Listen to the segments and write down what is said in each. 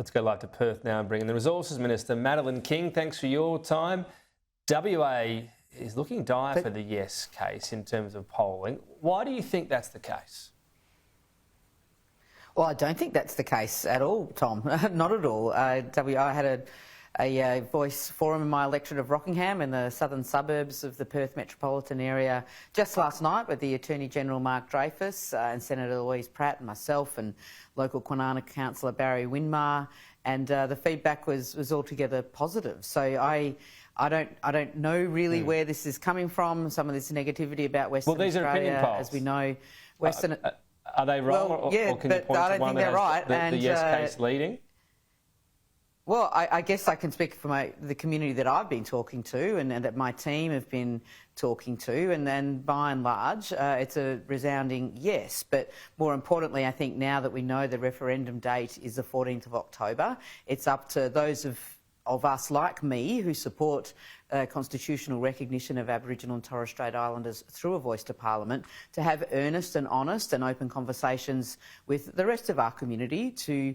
Let's go live to Perth now and bring in the Resources Minister, Madeleine King. Thanks for your time. WA is looking dire for the yes case in terms of polling. Why do you think that's the case? Well, I don't think that's the case at all, Tom. Not at all. WA had a voice forum in my electorate of Rockingham in the southern suburbs of the Perth metropolitan area just last night with the Attorney General Mark Dreyfus and Senator Louise Pratt and myself and local Kwinana councillor Barry Winmar, and the feedback was altogether positive. So I don't know really where this is coming from. Some of this negativity about Western Australia, as we know, Western. Are they wrong, well, or can you point I to don't one think that they're has right. the yes case leading? Well, I guess I can speak for the community that I've been talking to and that my team have been talking to, and then by and large it's a resounding yes. But more importantly, I think now that we know the referendum date is the 14th of October, it's up to those of us like me who support constitutional recognition of Aboriginal and Torres Strait Islanders through a voice to Parliament to have earnest and honest and open conversations with the rest of our community to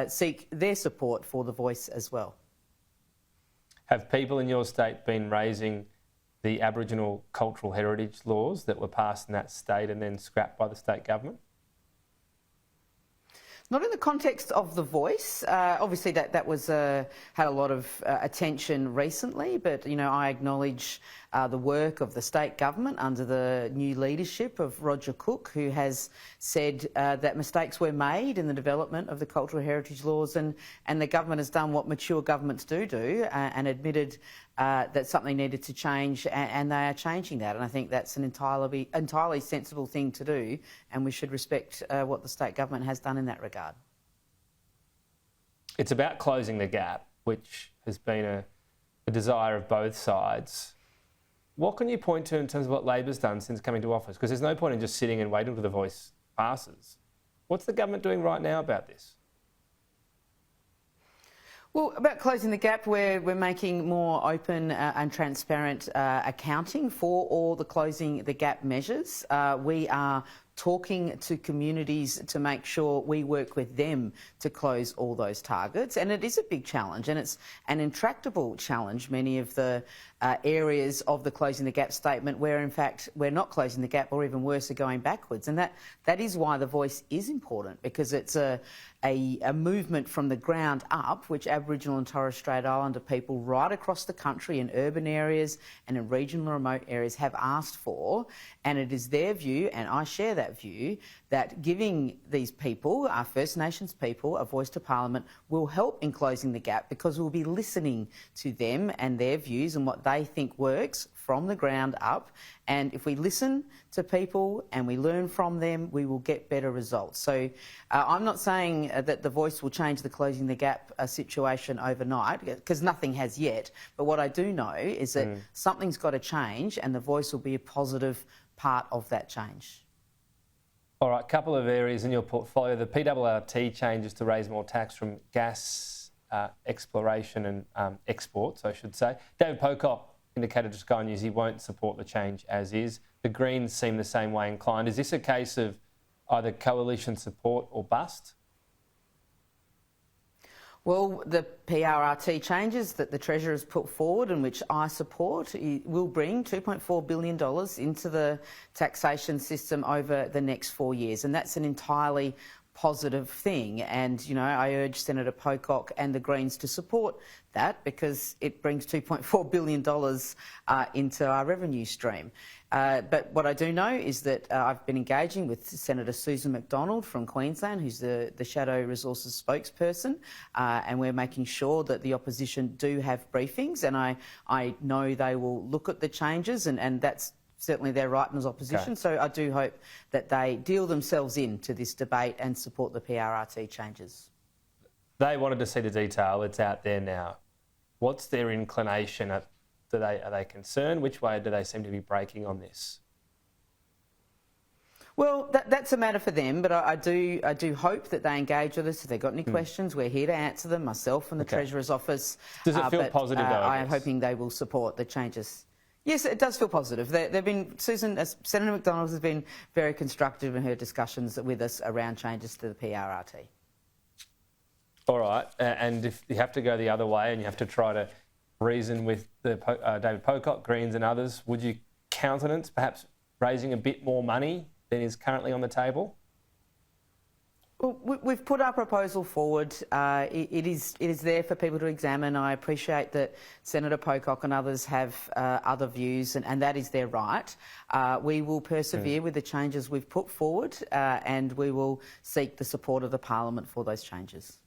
seek their support for the voice as well. Have people in your state been raising the Aboriginal cultural heritage laws that were passed in that state and then scrapped by the state government? Not in the context of the voice. Obviously, that was had a lot of attention recently, but you know, I acknowledge the work of the state government under the new leadership of Roger Cook, who has said that mistakes were made in the development of the cultural heritage laws, and the government has done what mature governments do and admitted that something needed to change, and they are changing that. And I think that's an entirely sensible thing to do, and we should respect what the state government has done in that regard. It's about closing the gap, which has been a desire of both sides. What can you point to in terms of what Labor's done since coming to office? Because there's no point in just sitting and waiting till the voice passes. What's the government doing right now about this? Well, about closing the gap, we're making more open and transparent accounting for all the closing the gap measures. We are talking to communities to make sure we work with them to close all those targets. And it is a big challenge, and it's an intractable challenge, many of the areas of the closing the gap statement where in fact we're not closing the gap, or even worse, are going backwards. And that is why the voice is important, because it's a movement from the ground up, which Aboriginal and Torres Strait Islander people right across the country in urban areas and in regional remote areas have asked for. And it is their view, and I share that view, that giving these people, our First Nations people, a voice to Parliament will help in closing the gap, because we'll be listening to them and their views and what they think works from the ground up. And if we listen to people and we learn from them, we will get better results. So I'm not saying that the voice will change the closing the gap situation overnight, because nothing has yet. But what I do know is that something's got to change, and the voice will be a positive part of that change. All right, a couple of areas in your portfolio. The PRRT changes to raise more tax from gas exploration and exports, I should say. David Pocock indicated to Sky News he won't support the change as is. The Greens seem the same way inclined. Is this a case of either coalition support or bust? Well, the PRRT changes that the Treasurer has put forward, and which I support, will bring $2.4 billion into the taxation system over the next 4 years, and that's an entirely positive thing. And, you know, I urge Senator Pocock and the Greens to support that, because it brings $2.4 billion into our revenue stream. But what I do know is that I've been engaging with Senator Susan McDonald from Queensland, who's the Shadow Resources spokesperson, and we're making sure that the opposition do have briefings, and I know they will look at the changes, and that's certainly their right as opposition. Okay. So I do hope that they deal themselves into this debate and support the PRRT changes. They wanted to see the detail. It's out there now. What's their inclination? Are they concerned? Which way do they seem to be breaking on this? Well, that's a matter for them, but I do hope that they engage with us. If they've got any questions, we're here to answer them, myself and the Treasurer's office. Does it feel positive, though? I am hoping they will support the changes. Yes, it does feel positive. Senator McDonald has been very constructive in her discussions with us around changes to the PRRT. All right, and if you have to go the other way and you have to try to reason with the David Pocock, Greens and others, would you countenance perhaps raising a bit more money than is currently on the table? Well, we've put our proposal forward. It is there for people to examine. I appreciate that Senator Pocock and others have other views, and that is their right. We will persevere with the changes we've put forward, and we will seek the support of the Parliament for those changes.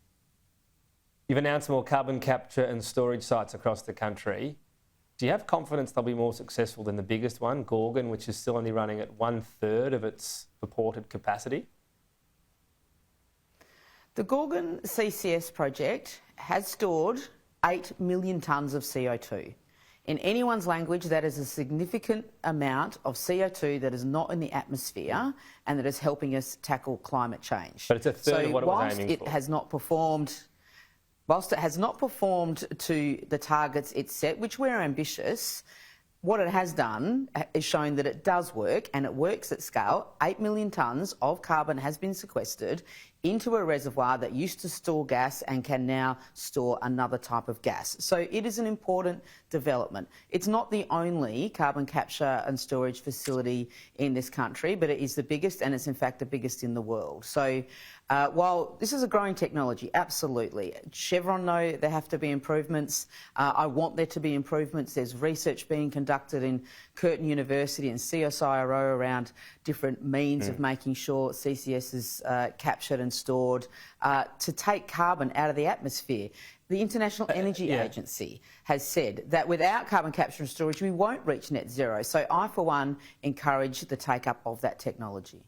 You've announced more carbon capture and storage sites across the country. Do you have confidence they'll be more successful than the biggest one, Gorgon, which is still only running at 1/3 of its purported capacity? The Gorgon CCS project has stored 8 million tonnes of CO2. In anyone's language, that is a significant amount of CO2 that is not in the atmosphere and that is helping us tackle climate change. But it's a third of what it was aiming for. Whilst it has not performed to the targets it set, which were ambitious, what it has done is shown that it does work, and it works at scale. 8 million tonnes of carbon has been sequestered into a reservoir that used to store gas and can now store another type of gas. So it is an important development. It's not the only carbon capture and storage facility in this country, but it is the biggest, and it's in fact the biggest in the world. So while this is a growing technology, absolutely. Chevron know there have to be improvements. I want there to be improvements. There's research being conducted in Curtin University and CSIRO around different means of making sure CCS is captured and stored to take carbon out of the atmosphere. The International Energy Agency has said that without carbon capture and storage, we won't reach net zero. So I, for one, encourage the take-up of that technology.